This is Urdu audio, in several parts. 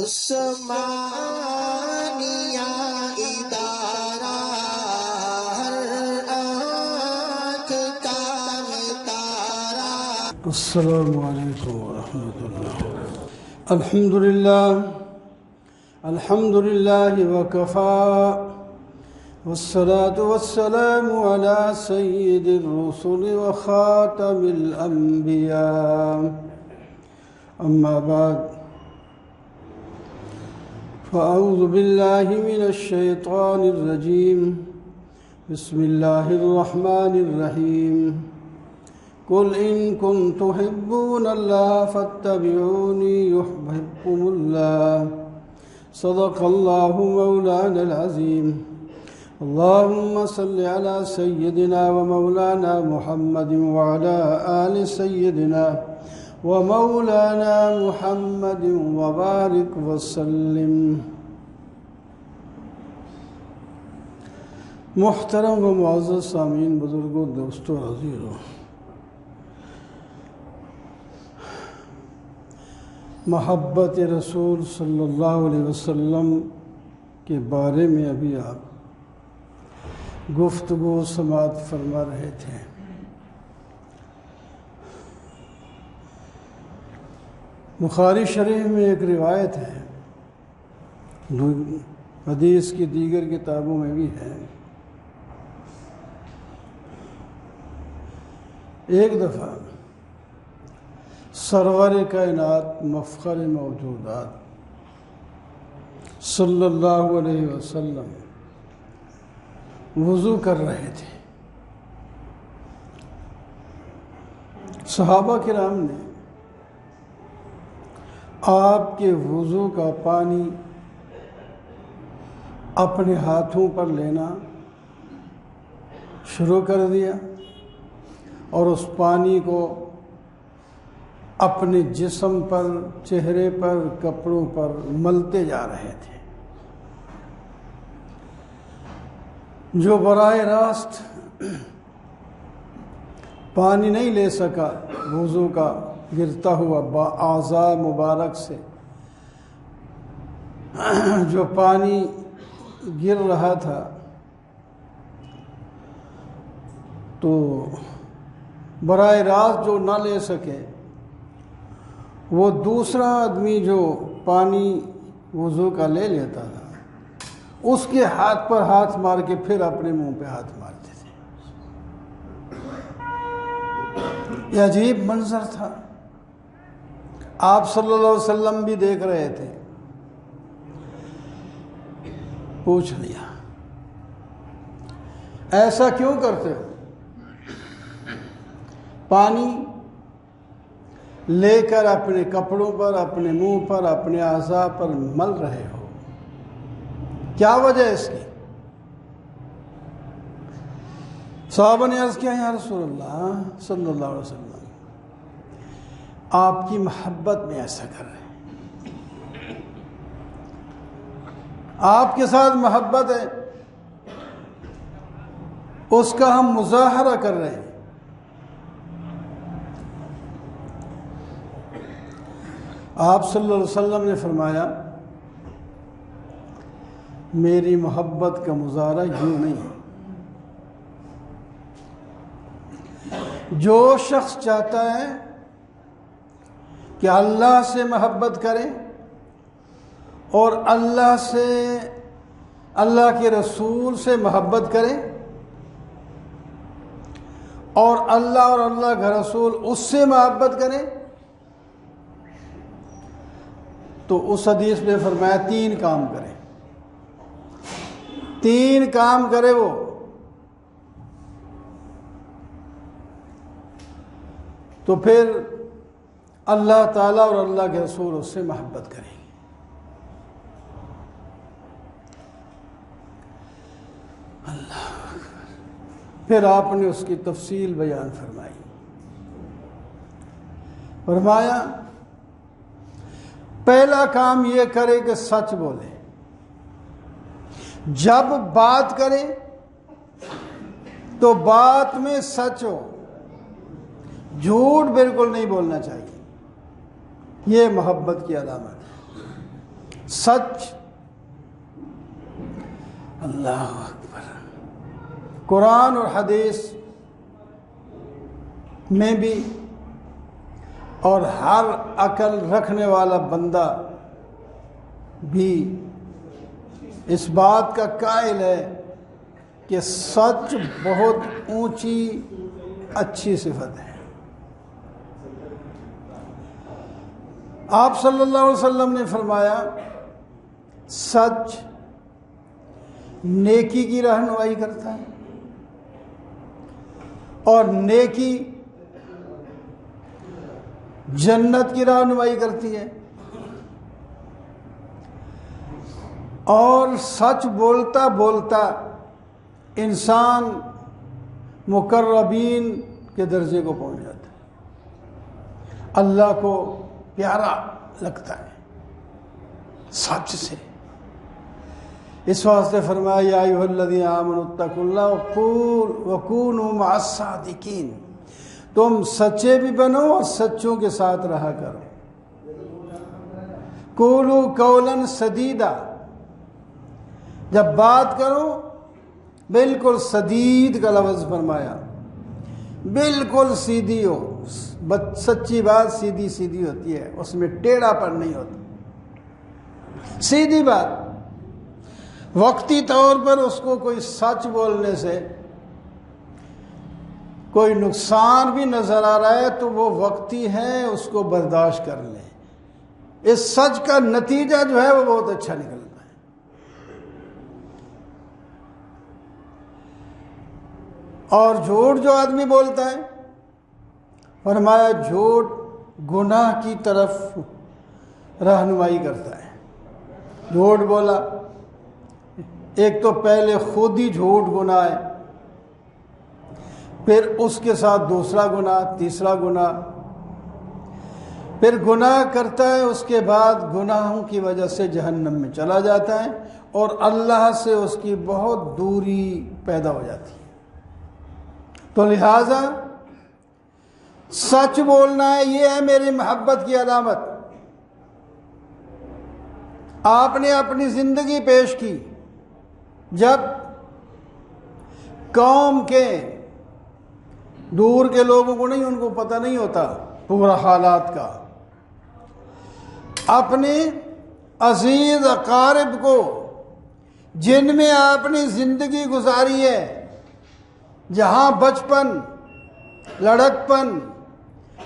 عثمانیہ ادارہ ہر آنکھ کا تارا۔ السلام علیکم ورحمۃ اللہ۔ الحمد للہ وکفا والصلاة والسلام على سید الرسل وخاتم الانبیاء، اما بعد فاعوذ باللہ من الشیطان الرجیم، بسم اللہ الرحمن الرحیم۔ قل ان کنتم تحبون اللہ فاتبعونی یحببکم اللہ، صدق اللہ مولانا العظیم۔ اللہم صل علی سیدنا ومولانا محمد وعلی آل سیدنا ومولانا محمد وبارک وسلم۔ محترم و معزز سامعین، بزرگوں، دوستوں، عزیزوں، محبت رسول صلی اللہ علیہ وسلم کے بارے میں ابھی آپ گفتگو سماعت فرما رہے تھے۔ بخاری شریف میں ایک روایت ہے، حدیث کی دیگر کتابوں میں بھی ہے۔ ایک دفعہ سرور کائنات مفخر موجودات صلی اللہ علیہ وسلم وضو کر رہے تھے۔ صحابہ کرام نے آپ کے وضو کا پانی اپنے ہاتھوں پر لینا شروع کر دیا اور اس پانی کو اپنے جسم پر، چہرے پر، کپڑوں پر ملتے جا رہے تھے۔ جو براہ راست پانی نہیں لے سکا وضو کا گرتا ہوا اعضاء مبارک سے، جو پانی گر رہا تھا، تو براہ راست جو نہ لے سکے وہ دوسرا آدمی جو پانی وضو کا لے لیتا تھا، اس کے ہاتھ پر ہاتھ مار کے پھر اپنے منہ پہ ہاتھ مارتے تھے۔ یہ عجیب منظر تھا، آپ صلی اللہ علیہ وسلم بھی دیکھ رہے تھے۔ پوچھ لیا، ایسا کیوں کرتے ہو؟ پانی لے کر اپنے کپڑوں پر، اپنے منہ پر، اپنے اعضاء پر مل رہے ہو، کیا وجہ ہے اس کی؟ صحابہ نے عرض کیا، یا رسول اللہ صلی اللہ علیہ وسلم، آپ کی محبت میں ایسا کر رہے ہیں، آپ کے ساتھ محبت ہے، اس کا ہم مظاہرہ کر رہے ہیں۔ آپ صلی اللہ علیہ وسلم نے فرمایا، میری محبت کا مظاہرہ یوں نہیں ہے۔ جو شخص چاہتا ہے کہ اللہ سے محبت کرے اور اللہ کے رسول سے محبت کرے، اور اللہ کا رسول اس سے محبت کرے، تو اس حدیث میں فرمایا 3 کام کرے، 3 کام کرے وہ، تو پھر اللہ تعالیٰ اور اللہ کے رسول اس سے محبت کریں گے۔ اللہ اکبر۔ پھر آپ نے اس کی تفصیل بیان فرمایا پہلا کام یہ کرے کہ سچ بولے، جب بات کرے تو بات میں سچ ہو، جھوٹ بالکل نہیں بولنا چاہیے، یہ محبت کی علامت ہے۔ سچ، اللہ اکبر، قرآن اور حدیث میں بھی، اور ہر عقل رکھنے والا بندہ بھی اس بات کا قائل ہے کہ سچ بہت اونچی اچھی صفت ہے۔ آپ صلی اللہ علیہ وسلم نے فرمایا سچ نیکی کی رہنمائی کرتا ہے، اور نیکی جنت کی رہنمائی کرتی ہے، اور سچ بولتا بولتا انسان مقربین کے درجے کو پہنچ جاتا ہے، اللہ کو پیارا لگتا ہے سچ سے۔ اس واسطے فرمایا یا ایھا الذین آمنوا اتقوا اللہ وکونوا مع الصادقین، تم سچے بھی بنو اور سچوں کے ساتھ رہا کرو۔ قولوا قولا سدیدا، جب بات کرو بالکل سدید کا لفظ فرمایا، بالکل سیدھی ہو، سچی بات سیدھی سیدھی ہوتی ہے، اس میں ٹیڑھا پن نہیں ہوتا، سیدھی بات۔ وقتی طور پر اس کو کوئی سچ بولنے سے کوئی نقصان بھی نظر آ رہا ہے تو وہ وقتی ہے، اس کو برداشت کر لیں، اس سچ کا نتیجہ جو ہے وہ بہت اچھا نکلتا ہے۔ اور جھوٹ جو آدمی بولتا ہے، فرمایا جھوٹ گناہ کی طرف رہنمائی کرتا ہے۔ جھوٹ بولا، ایک تو پہلے خود ہی جھوٹ گناہ ہے، پھر اس کے ساتھ دوسرا گناہ، تیسرا گناہ، پھر گناہ کرتا ہے، اس کے بعد گناہوں کی وجہ سے جہنم میں چلا جاتا ہے، اور اللہ سے اس کی بہت دوری پیدا ہو جاتی ہے۔ تو لہٰذا سچ بولنا ہے، یہ ہے میری محبت کی علامت۔ آپ نے اپنی زندگی پیش کی، جب قوم کے دور کے لوگوں کو نہیں، ان کو پتہ نہیں ہوتا پورا حالات کا، اپنے عزیز اقارب کو جن میں آپ نے زندگی گزاری ہے، جہاں بچپن، لڑکپن،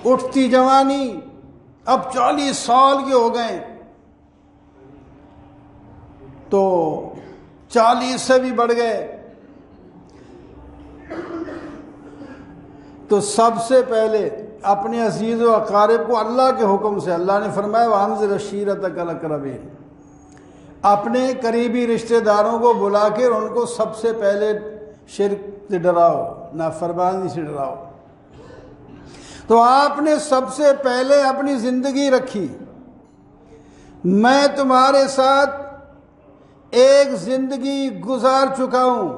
اٹھتی جوانی، اب 40 سال کے ہو گئے، تو 40 سے بھی بڑھ گئے، تو سب سے پہلے اپنے عزیز و اقارب کو اللہ کے حکم سے، اللہ نے فرمایا وَأَنذِرْ عَشِيرَتَكَ الْأَقْرَبِينَ، اپنے قریبی رشتہ داروں کو بلا کر ان کو سب سے پہلے شرک سے ڈراؤ، نافرمانی سے ڈراؤ۔ تو آپ نے سب سے پہلے اپنی زندگی رکھی، میں تمہارے ساتھ ایک زندگی گزار چکا ہوں،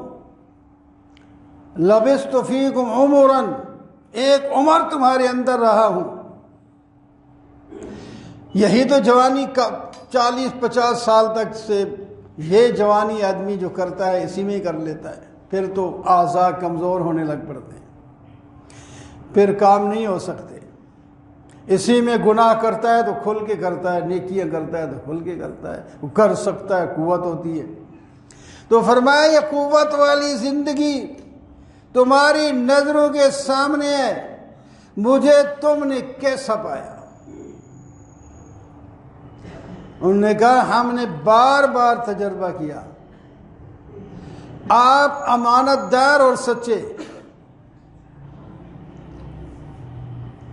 لبثت فیکم عمرا، ایک عمر تمہارے اندر رہا ہوں۔ یہی تو جوانی کا 40-50 سال تک سے یہ جوانی آدمی جو کرتا ہے اسی میں ہی کر لیتا ہے، پھر تو اعضاء کمزور ہونے لگ پڑتے ہیں، پھر کام نہیں ہو سکتے، اسی میں گناہ کرتا ہے تو کھل کے کرتا ہے، نیکیاں کرتا ہے تو کھل کے کرتا ہے، وہ کر سکتا ہے، قوت ہوتی ہے۔ تو فرمایا یہ قوت والی زندگی تمہاری نظروں کے سامنے ہے، مجھے تم نے کیسا پایا؟ انہوں نے کہا ہم نے بار بار تجربہ کیا، آپ امانت دار اور سچے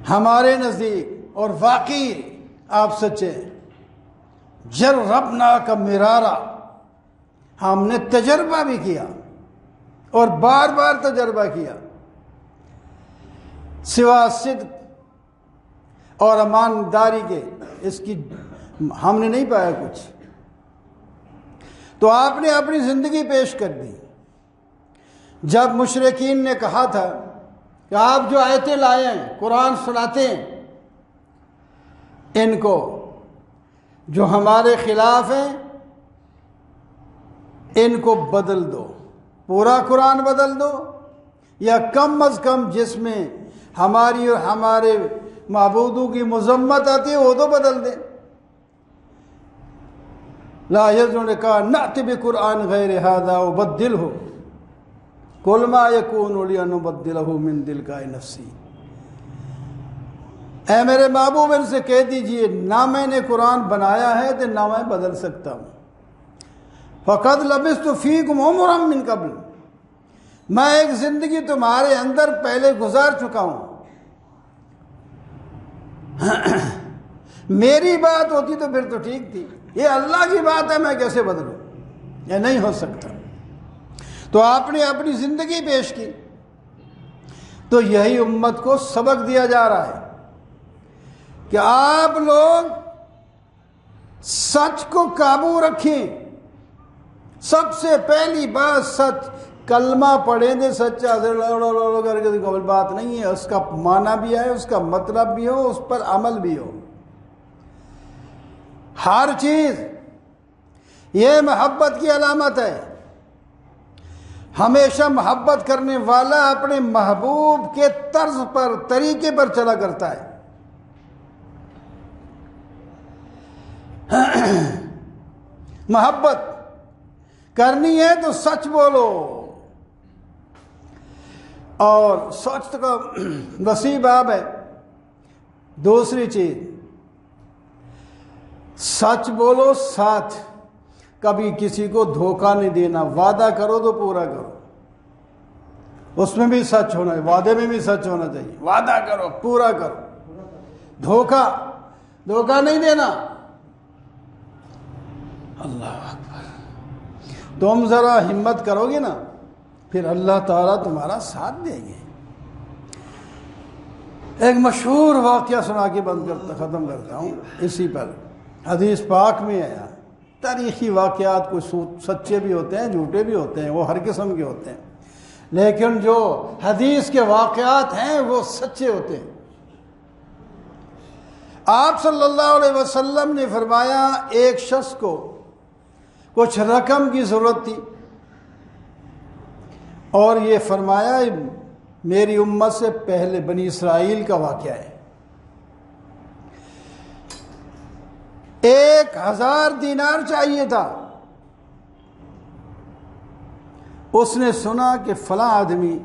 ہمارے نزدیک، اور واقعی آپ سچے۔ جربناک مرارا، ہم نے تجربہ بھی کیا اور بار بار تجربہ کیا، سوا صدق اور ایمانداری کے اس کی ہم نے نہیں پایا کچھ۔ تو آپ نے اپنی زندگی پیش کر دی۔ جب مشرکین نے کہا تھا کہ آپ جو آیتیں لائے ہیں، قرآن سناتے ہیں ان کو، جو ہمارے خلاف ہیں ان کو بدل دو، پورا قرآن بدل دو، یا کم از کم جس میں ہماری اور ہمارے معبودوں کی مذمت آتی ہے وہ تو بدل دیں۔ لا یزن نے کہا نأتی بقرآن غیر ھذا وبدلہ قل ما یکون لی ان ابدلہ من تلقاء نفسی۔ اے میرے محبوب ان سے کہہ دیجئے نہ میں نے قرآن بنایا ہے تو نہ میں بدل سکتا ہوں۔ فقد لبثت فیکم عمرا من قبل، میں ایک زندگی تمہارے اندر پہلے گزار چکا ہوں۔ میری بات ہوتی تو پھر تو ٹھیک تھی، یہ اللہ کی بات ہے، میں کیسے بدلوں؟ یہ نہیں ہو سکتا۔ تو آپ نے اپنی زندگی پیش کی، تو یہی امت کو سبق دیا جا رہا ہے کہ آپ لوگ سچ کو قابو رکھیں۔ سب سے پہلی بات سچ، کلمہ پڑھیں دے سچا کر کے کوئی بات نہیں ہے، اس کا معنی بھی ہے، اس کا مطلب بھی ہو، اس پر عمل بھی ہو۔ ہر چیز یہ محبت کی علامت ہے۔ ہمیشہ محبت کرنے والا اپنے محبوب کے طرز پر، طریقے پر چلا کرتا ہے۔ محبت کرنی ہے تو سچ بولو، اور سچ کا وسیع باب ہے۔ دوسری چیز، سچ بولو، ساتھ کبھی کسی کو دھوکہ نہیں دینا، وعدہ کرو تو پورا کرو، اس میں بھی سچ ہونا ہے، وعدے میں بھی سچ ہونا چاہیے، وعدہ کرو پورا کرو، دھوکہ نہیں دینا۔ اللہ اکبر، تم ذرا ہمت کرو گے نا پھر اللہ تعالیٰ تمہارا ساتھ دیں گے۔ ایک مشہور واقعہ سنا کے ختم کرتا ہوں اسی پر۔ حدیث پاک میں آیا، تاریخی واقعات کچھ سچے بھی ہوتے ہیں، جھوٹے بھی ہوتے ہیں، وہ ہر قسم کے ہوتے ہیں، لیکن جو حدیث کے واقعات ہیں وہ سچے ہوتے ہیں۔ آپ صلی اللہ علیہ وسلم نے فرمایا ایک شخص کو کچھ رقم کی ضرورت تھی، اور یہ فرمایا میری امت سے پہلے بنی اسرائیل کا واقعہ ہے۔ 1000 دینار چاہیے تھا۔ اس نے سنا کہ فلاں آدمی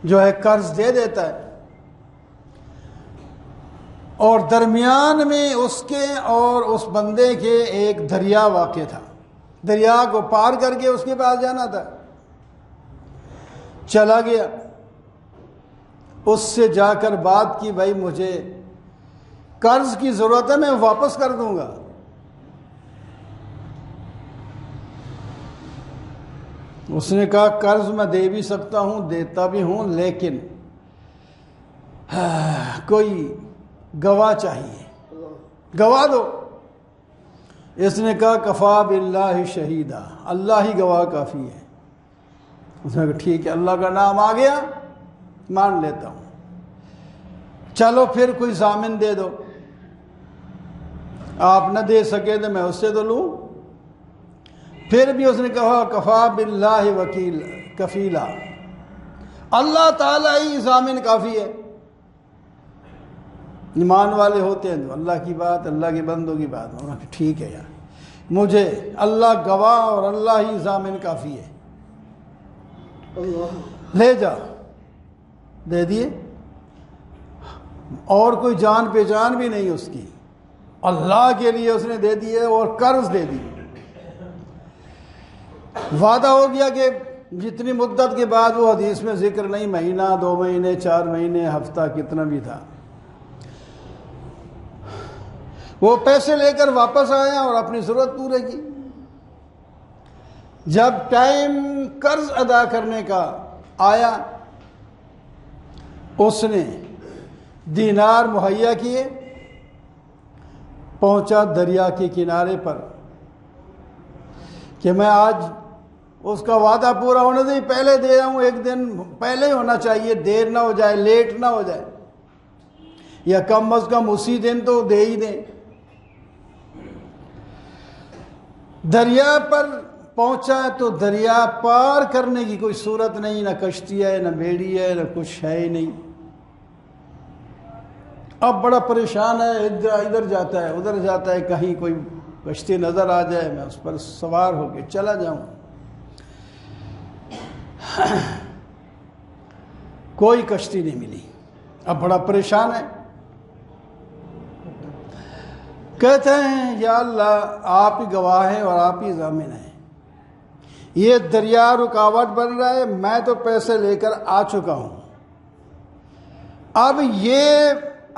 جو ہے قرض دے دیتا ہے، اور درمیان میں اس کے اور اس بندے کے ایک دریا واقع تھا، دریا کو پار کر کے اس کے پاس جانا تھا۔ چلا گیا، اس سے جا کر بات کی، بھائی مجھے قرض کی ضرورت ہے، میں واپس کر دوں گا۔ اس نے کہا قرض میں دے بھی سکتا ہوں، دیتا بھی ہوں، لیکن کوئی گواہ چاہیے، گواہ دو۔ اس نے کہا کفا باللہ شہیدہ، اللہ ہی گواہ کافی ہے۔ اس نے کہا ٹھیک ہے، اللہ کا نام آ گیا، مان لیتا ہوں، چلو پھر کوئی ضامن دے دو، آپ نہ دے سکے تو میں اس سے تو لوں۔ پھر بھی اس نے کہا کفا باللہ وکیل کفیلا، اللہ تعالیٰ ہی ضامن کافی ہے۔ ایمان والے ہوتے ہیں تو اللہ کی بات، اللہ کے بندوں کی بات، ٹھیک ہے یار، مجھے اللہ گواہ اور اللہ ہی ضامن کافی ہے، لے جا، دے دیے۔ اور کوئی جان پہچان بھی نہیں اس کی، اللہ کے لیے اس نے دے دیے اور قرض دے دی۔ وعدہ ہو گیا کہ جتنی مدت کے بعد، وہ حدیث میں ذکر نہیں، مہینہ 2 مہینے 4 مہینے ہفتہ کتنا بھی تھا، وہ پیسے لے کر واپس آیا اور اپنی ضرورت پورے کی۔ جب ٹائم قرض ادا کرنے کا آیا، اس نے دینار مہیا کیے، پہنچا دریا کے کنارے پر کہ میں آج اس کا وعدہ پورا ہونے سے پہلے دے آؤں، ایک دن پہلے ہی ہونا چاہیے، دیر نہ ہو جائے، لیٹ نہ ہو جائے، یا کم از کم اسی دن تو دے ہی دیں۔ دریا پر پہنچا تو دریا پار کرنے کی کوئی صورت نہیں، نہ کشتی ہے، نہ بیڑی ہے، نہ کچھ ہے ہی نہیں۔ اب بڑا پریشان ہے، ادھر جاتا ہے ادھر جاتا ہے، کہیں کوئی کشتی نظر آ جائے میں اس پر سوار ہو کے چلا جاؤں۔ کوئی کشتی نہیں ملی، اب بڑا پریشان ہے۔ کہتے ہیں یا اللہ آپ ہی گواہ ہیں اور آپ ہی ضامن ہیں، یہ دریا رکاوٹ بن رہا ہے، میں تو پیسے لے کر آ چکا ہوں، اب یہ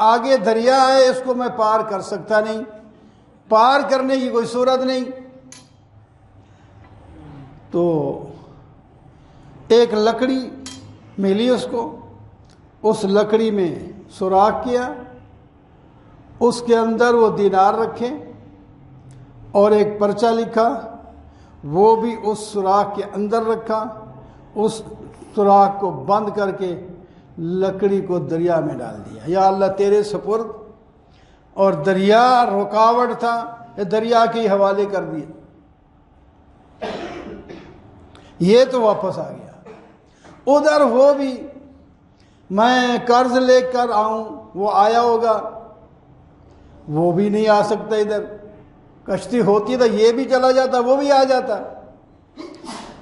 آگے دریا ہے، اس کو میں پار کر سکتا نہیں، پار کرنے کی کوئی صورت نہیں۔ تو ایک لکڑی ملی اس کو، اس لکڑی میں سوراخ کیا، اس کے اندر وہ دینار رکھے اور ایک پرچہ لکھا، وہ بھی اس سوراخ کے اندر رکھا، اس سوراخ کو بند کر کے لکڑی کو دریا میں ڈال دیا۔ یا اللہ تیرے سپرد، اور دریا رکاوٹ تھا، یہ دریا کے حوالے کر دیا، یہ تو واپس آ گیا۔ ادھر وہ بھی میں قرض لے کر آؤں، وہ آیا ہوگا، وہ بھی نہیں آ سکتا، ادھر کشتی ہوتی تو یہ بھی چلا جاتا، وہ بھی آ جاتا،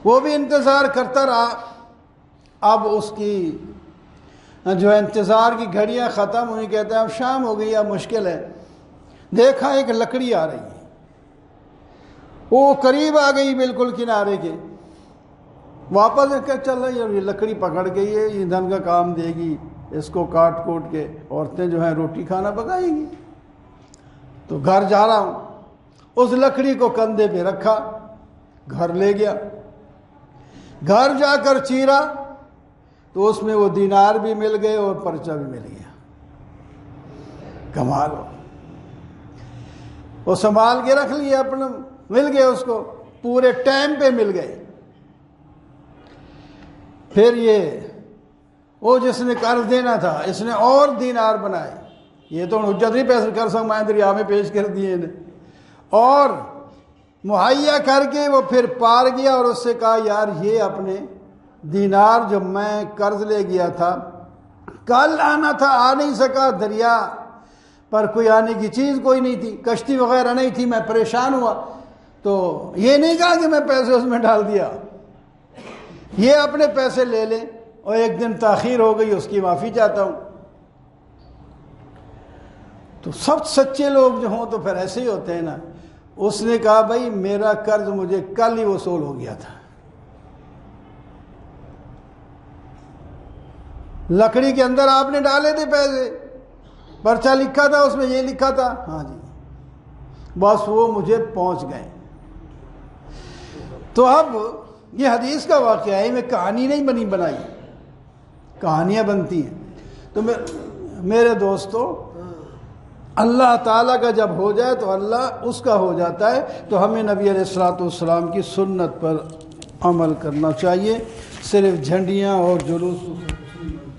وہ بھی انتظار کرتا رہا۔ اب اس کی جو انتظار کی گھڑیاں ختم ہوئی، کہتے ہیں اب شام ہو گئی، اب مشکل ہے۔ دیکھا ایک لکڑی آ رہی ہے، وہ قریب آ گئی بالکل کنارے کے، واپس چل رہی ہے، یہ لکڑی پکڑ گئی ہے، ایندھن کا کام دے گی، اس کو کاٹ کوٹ کے عورتیں جو ہیں روٹی کھانا پکائیں گی۔ تو گھر جا رہا ہوں، اس لکڑی کو کندھے پہ رکھا، گھر لے گیا، گھر جا کر چیرا تو اس میں وہ دینار بھی مل گئے اور پرچہ بھی مل گیا۔ کمال ہو، وہ سنبھال کے رکھ لیا اپنا، مل گئے اس کو، پورے ٹائم پہ مل گئے۔ پھر یہ وہ جس نے قرض دینا تھا، اس نے اور دینار بنائے، یہ تو حجت نہیں پیش کر سکتا، میں دریا میں پیش کر دیے انہیں، اور مہیا کر کے وہ پھر پار گیا، اور اس سے کہا یار یہ اپنے دینار جو میں قرض لے گیا تھا، کل آنا تھا، آ نہیں سکا، دریا پر کوئی آنے کی چیز کوئی نہیں تھی، کشتی وغیرہ نہیں تھی، میں پریشان ہوا، تو یہ نہیں کہا کہ میں پیسے اس میں ڈال دیا، یہ اپنے پیسے لے لیں، اور ایک دن تاخیر ہو گئی اس کی معافی چاہتا ہوں۔ تو سب سچے لوگ جو ہوں تو پھر ایسے ہی ہوتے ہیں نا۔ اس نے کہا بھائی میرا قرض مجھے کل ہی وصول ہو گیا تھا، لکڑی کے اندر آپ نے ڈالے تھے پیسے، پرچہ لکھا تھا، اس میں یہ لکھا تھا، ہاں جی، بس وہ مجھے پہنچ گئے۔ تو اب یہ حدیث کا واقعہ ہے، میں کہانی نہیں بنائی، کہانیاں بنتی ہیں۔ تو میرے دوستو، اللہ تعالیٰ کا جب ہو جائے تو اللہ اس کا ہو جاتا ہے، تو ہمیں نبی علیہ الصلوۃ والسلام کی سنت پر عمل کرنا چاہیے، صرف جھنڈیاں اور جلوس